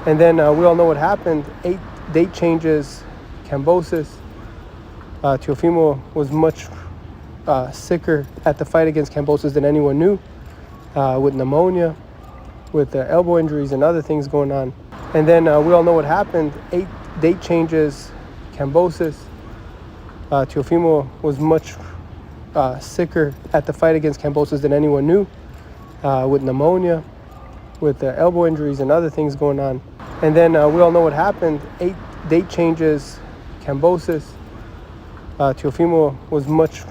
And then we all know what happened. 8 date changes, cambosis. Teofimo was much sicker at the fight against cambosis than anyone knew, with pneumonia, with elbow injuries and other things going on. And then we all know what happened. 8 date changes, cambosis. Teofimo was much sicker at the fight against cambosis than anyone knew, with pneumonia, with elbow injuries and other things going on. And then we all know what happened. 8 date changes, cambosis. Teofimo was much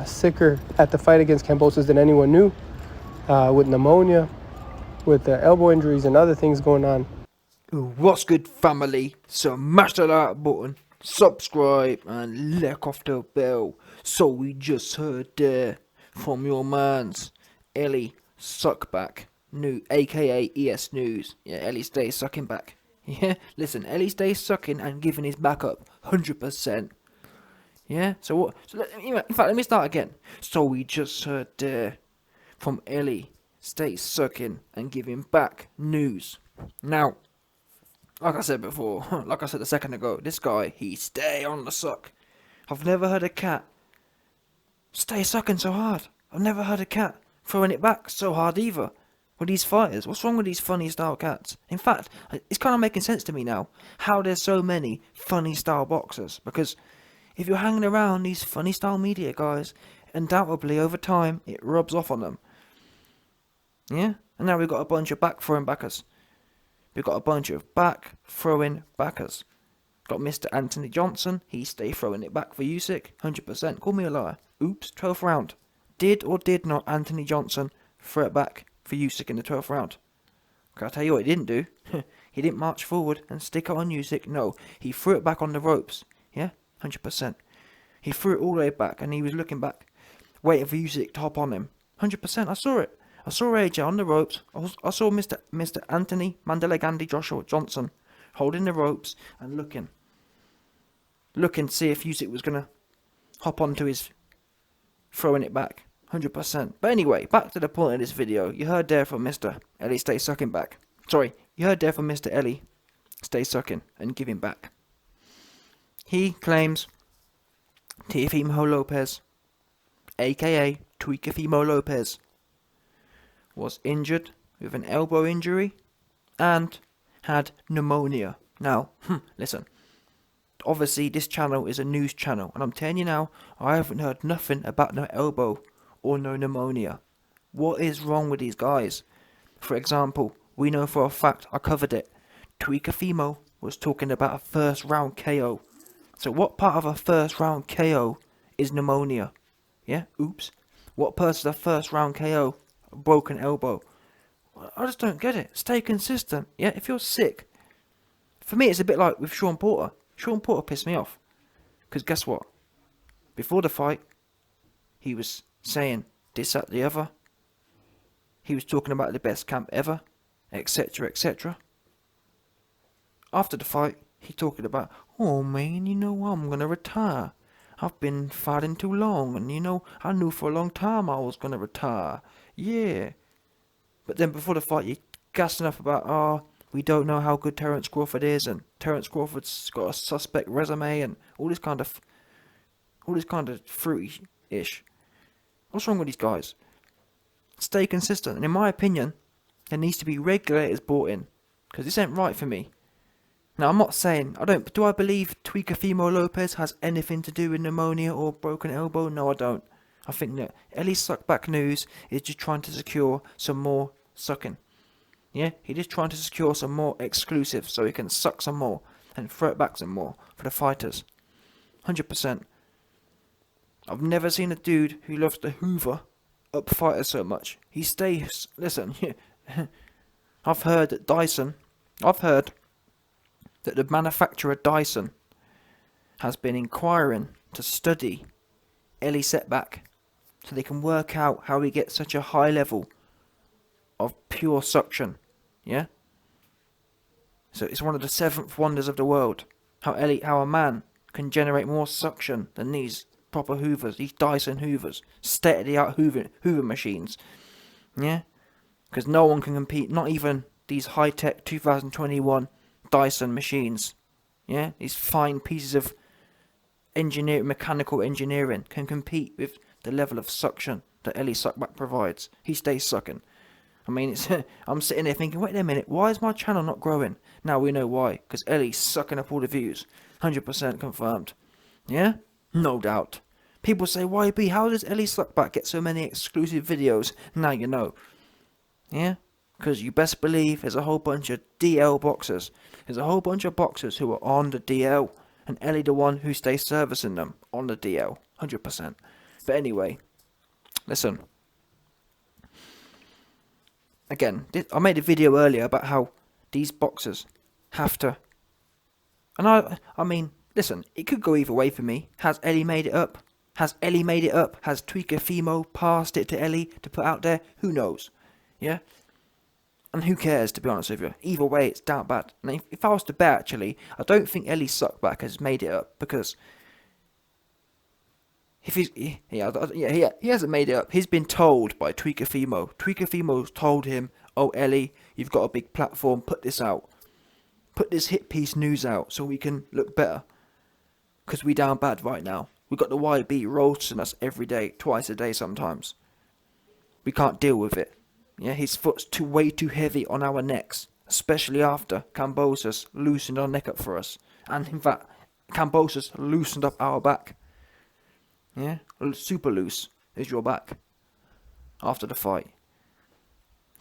sicker at the fight against cambosis than anyone knew, with pneumonia, with elbow injuries and other things going on. What's good, family? Smash the like button, subscribe, and lick off the bell. So we just heard there from your man's Ellie Suckback, new aka ES News. Yeah, Ellie stays sucking back. Yeah, listen, Ellie stays sucking and giving his back up 100%. Yeah, so what? In fact, let me start again. So we just heard there from Ellie stays sucking and giving back news. Now, like I said before, like I said a second ago, this guy, he stay on the suck. I've never heard a cat stay sucking so hard. I've never heard a cat throwing it back so hard either. With these fighters, what's wrong with these funny style cats? In fact, it's kind of making sense to me now how there's so many funny style boxers. Because if you're hanging around these funny style media guys, undoubtedly over time it rubs off on them. Yeah? And now we've got a bunch of back throwing backers. We've got a bunch of back throwing backers. Got Mr. Anthony Johnson, he stay throwing it back for Usyk, 100%. Call me a liar. Oops, 12th round. Did or did not Anthony Johnson throw it back for Usyk in the 12th round? Can I tell you what he didn't do? He didn't march forward and stick it on Usyk. No, he threw it back on the ropes. Yeah, 100%. He threw it all the way back and he was looking back, waiting for Usyk to hop on him. 100%, I saw it. I saw AJ on the ropes. I saw Mr. Anthony Mandela Gandhi Joshua Johnson holding the ropes and looking to see if Usyk was going to hop onto his throwing it back. 100%. But anyway, back to the point of this video. You heard there from Mr. Ellie Stay Sucking back. Sorry, you heard there from Mr. Ellie Stay Sucking and Giving back. He claims Teofimo Lopez, aka Teofimo Lopez, was injured with an elbow injury and had pneumonia. Now, listen. Obviously, this channel is a news channel, and I'm telling you now, I haven't heard nothing about no elbow or no pneumonia. What is wrong with these guys? For example, we know for a fact, I covered it, Teofimo was talking about a first round KO. So what part of a first round KO is pneumonia? Yeah, oops. What part of a first round KO? A broken elbow. I just don't get it. Stay consistent. Yeah, if you're sick. For me, it's a bit like with Sean Porter. Sean Porter pissed me off. Because guess what? Before the fight, he was saying this, that, the other. He was talking about the best camp ever, etc., etc. After the fight, he talking about, oh man, you know what, I'm going to retire. I've been fighting too long, and you know, I knew for a long time I was going to retire. Yeah. But then before the fight, you're gassing up about, we don't know how good Terence Crawford is, and Terence Crawford's got a suspect resume, and all this kind of fruity-ish. What's wrong with these guys? Stay consistent, and in my opinion, there needs to be regulators brought in, because this ain't right for me. Now, I'm not saying, do I believe Teofimo Lopez has anything to do with pneumonia or broken elbow? No, I don't. I think that Ellie Suckback News is just trying to secure some more sucking. Yeah, he's just trying to secure some more exclusives so he can suck some more and throw it back some more for the fighters. 100%. I've never seen a dude who loves to hoover up fighters so much. He stays, listen, I've heard that the manufacturer Dyson has been inquiring to study Ellie Setback so they can work out how he gets such a high level of pure suction. Yeah? So it's one of the 7th wonders of the world. How a man can generate more suction than these proper hoovers, these Dyson hoovers, state of the art hoover machines. Yeah? Because no one can compete, not even these high-tech 2021 Dyson machines, yeah, these fine pieces of mechanical engineering can compete with the level of suction that Ellie Suckback provides. He stays sucking. I mean, I'm sitting there thinking, wait a minute, why is my channel not growing? Now we know why, because Ellie's sucking up all the views. 100% confirmed. Yeah? No doubt. People say, YB, how does Ellie Suckback get so many exclusive videos? Now you know. Yeah? Because you best believe there's a whole bunch of DL boxers. There's a whole bunch of boxers who are on the DL. And Ellie the one who stays servicing them on the DL. 100%. But anyway, listen. Again, I made a video earlier about how these boxers have to... And I mean, listen, it could go either way for me. Has Ellie made it up? Has Ellie made it up? Has Teofimo passed it to Ellie to put out there? Who knows? Yeah? And who cares, to be honest with you? Either way, it's damn bad. And if I was to bet, actually, I don't think Ellie Suckback has made it up, because if he hasn't made it up. He's been told by Teofimo. Teofimo's told him, oh, Ellie, you've got a big platform, put this out. Put this hit piece news out so we can look better. Because we down bad right now. We got the YB roasting us every day, twice a day sometimes. We can't deal with it. Yeah, his foot's way too heavy on our necks, especially after Kambosos loosened our neck up for us. And in fact, Kambosos loosened up our back. Yeah, super loose is your back after the fight.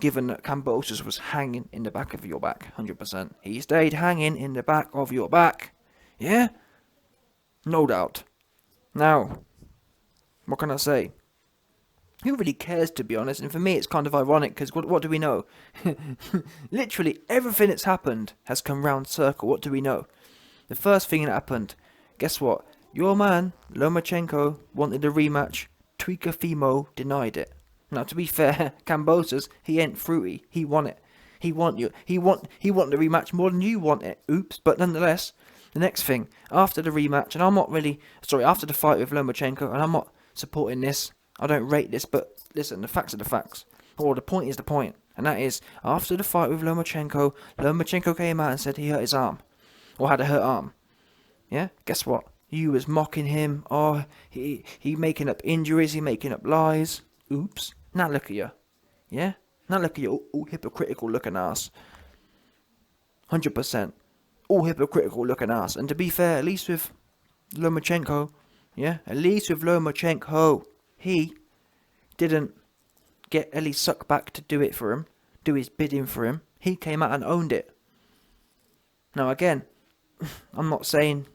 Given that Kambosos was hanging in the back of your back, 100%. He stayed hanging in the back of your back. Yeah? No doubt. Now, what can I say? Who really cares, to be honest? And for me, it's kind of ironic, because what do we know? Literally, everything that's happened has come round circle. What do we know? The first thing that happened, guess what? Your man, Lomachenko, wanted a rematch. Teofimo denied it. Now, to be fair, Kambosos, he ain't fruity. He want it. He want the rematch more than you want it. Oops. But nonetheless, the next thing, after the rematch, and after the fight with Lomachenko, and I'm not supporting this, I don't rate this, but listen, the facts are the facts. Or the point is the point. And that is, after the fight with Lomachenko, Lomachenko came out and said he hurt his arm. Or had a hurt arm. Yeah? Guess what? You was mocking him. Oh, he making up injuries, he making up lies. Oops. Now look at you. Yeah? Now look at you, all hypocritical looking ass. 100%. All hypocritical looking ass. And to be fair, at least with Lomachenko, yeah? At least with Lomachenko, he didn't get Ellie Suckback to do it for him, do his bidding for him. He came out and owned it. Now again, I'm not saying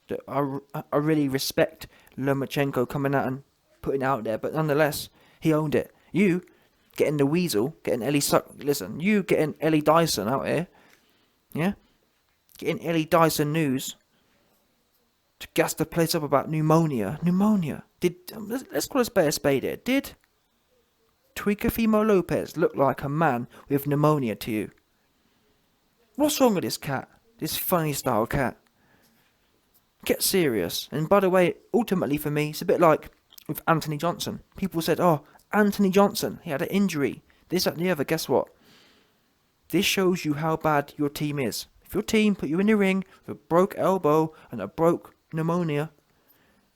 that I really respect Lomachenko coming out and putting it out there, but nonetheless, he owned it. You getting the weasel, getting you getting Ellie Dyson out here, yeah, getting Ellie Dyson news to gas the place up about pneumonia. Let's call a spade here. Did Teofimo Lopez look like a man with pneumonia to you? What's wrong with this cat? This funny style cat? Get serious. And by the way, ultimately for me, it's a bit like with Anthony Johnson. People said, oh, Anthony Johnson, he had an injury. This, that, and the other. Guess what? This shows you how bad your team is. If your team put you in the ring with a broke elbow and a broke pneumonia,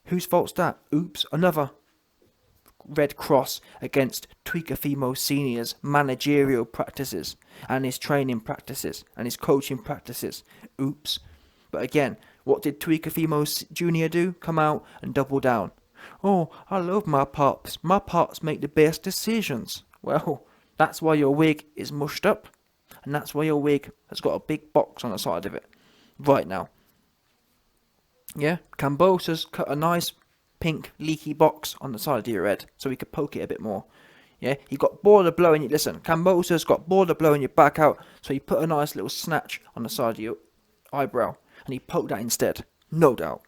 whose fault's that? Oops, another red cross against Teofimo Senior's managerial practices and his training practices and his coaching practices. Oops. But again, what did Teofimo Jr. do? Come out and double down. Oh, I love my pops. My pops make the best decisions. Well, that's why your wig is mushed up. And that's why your wig has got a big box on the side of it. Right now. Yeah, Kambosos cut a nice pink leaky box on the side of your head so he could poke it a bit more. Yeah, he got bored of blowing you. Listen, Kambosos got bored of blowing your back out, so he put a nice little snatch on the side of your eyebrow and he poked that instead. No doubt.